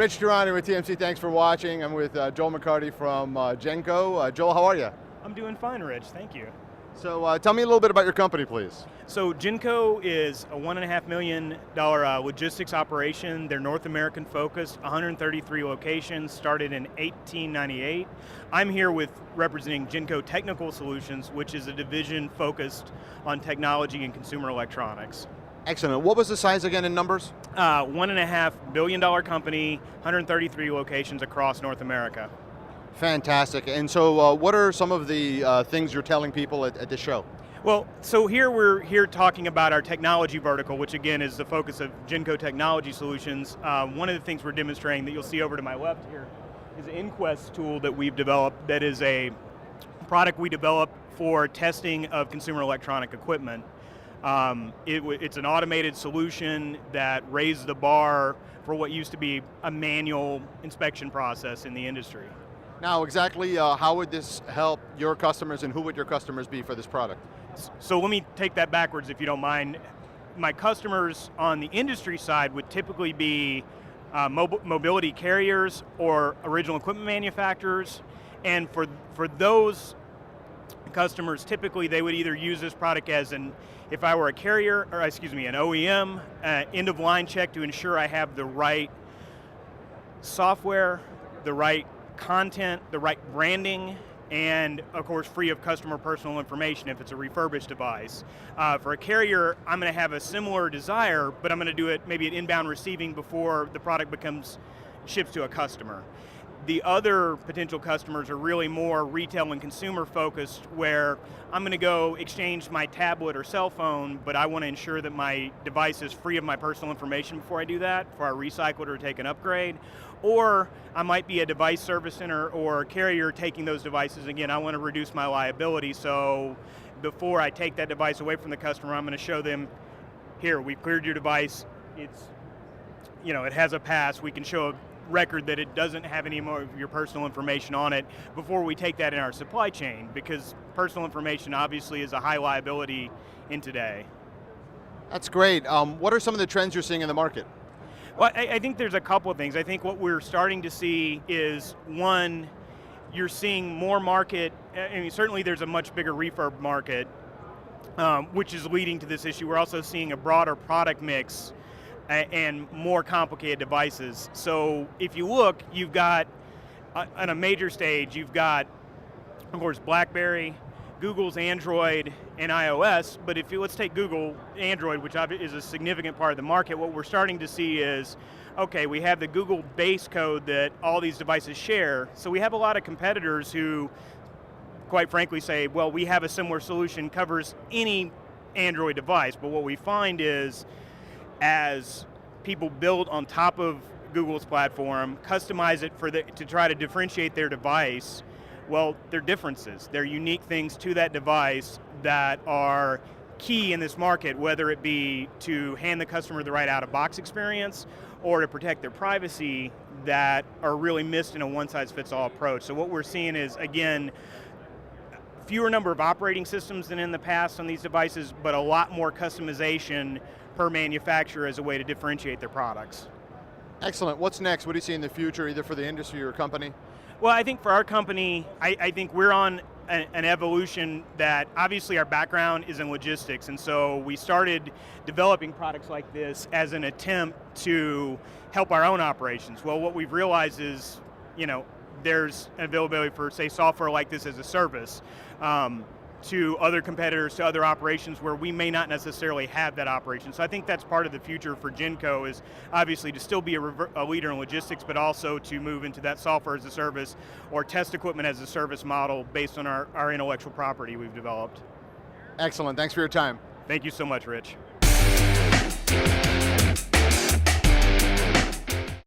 Rich Tehrani with TMC, thanks for watching. I'm with Joel McCarty from Genco. Joel, how are you? I'm doing fine, Rich, thank you. So tell me a little bit about your company, please. So Genco is a $1.5 million logistics operation. They're North American focused, 133 locations, started in 1898. I'm here representing Genco Technical Solutions, which is a division focused on technology and consumer electronics. Excellent. What was the size again in numbers? $1.5 billion company, 133 locations across North America. Fantastic. And so what are some of the things you're telling people at this show? Well, so we're here talking about our technology vertical, which again is the focus of Genco Technology Solutions. One of the things we're demonstrating that you'll see over to my left here is an Inquest tool that we've developed that is a product we developed for testing of consumer electronic equipment. It's an automated solution that raised the bar for what used to be a manual inspection process in the industry. Now, exactly how would this help your customers, and who would your customers be for this product? So let me take that backwards if you don't mind. My customers on the industry side would typically be mobility carriers or original equipment manufacturers, and for those customers, typically they would either use this product as if I were a carrier, or excuse me, an OEM, end of line check to ensure I have the right software, the right content, the right branding, and of course free of customer personal information if it's a refurbished device. For a carrier, I'm going to have a similar desire, but I'm going to do it maybe at inbound receiving before the product ships to a customer. The other potential customers are really more retail and consumer focused, where I'm going to go exchange my tablet or cell phone, but I want to ensure that my device is free of my personal information before I do that, before I recycle it or take an upgrade. Or I might be a device service center or carrier taking those devices. Again, I want to reduce my liability, so before I take that device away from the customer, I'm going to show them, here, we've cleared your device, it has a pass, we can show a record that it doesn't have any more of your personal information on it before we take that in our supply chain, because personal information obviously is a high liability in today. That's great. What are some of the trends you're seeing in the market? Well, I think there's a couple of things. I think what we're starting to see is, one, you're seeing more market, I mean, certainly there's a much bigger refurb market, which is leading to this issue. We're also seeing a broader product mix and more complicated devices. So if you look, you've got, on a major stage, you've got, of course, BlackBerry, Google's Android, and iOS, but let's take Google Android, which is a significant part of the market. What we're starting to see is, okay, we have the Google base code that all these devices share, so we have a lot of competitors who, quite frankly, say, well, we have a similar solution, covers any Android device, but what we find is, as people build on top of Google's platform, customize it to try to differentiate their device, well, they're differences. They're unique things to that device that are key in this market, whether it be to hand the customer the right out-of-box experience or to protect their privacy, that are really missed in a one-size-fits-all approach. So what we're seeing is, again, fewer number of operating systems than in the past on these devices, but a lot more customization per manufacturer as a way to differentiate their products. Excellent. What's next? What do you see in the future, either for the industry or company? Well, I think for our company, I think we're on an evolution that, obviously our background is in logistics, and so we started developing products like this as an attempt to help our own operations. Well, what we've realized is, there's an availability for, say, software like this as a service to other competitors, to other operations where we may not necessarily have that operation. So I think that's part of the future for Genco, is obviously to still be a leader in logistics, but also to move into that software as a service or test equipment as a service model based on our intellectual property we've developed. Excellent. Thanks for your time. Thank you so much, Rich.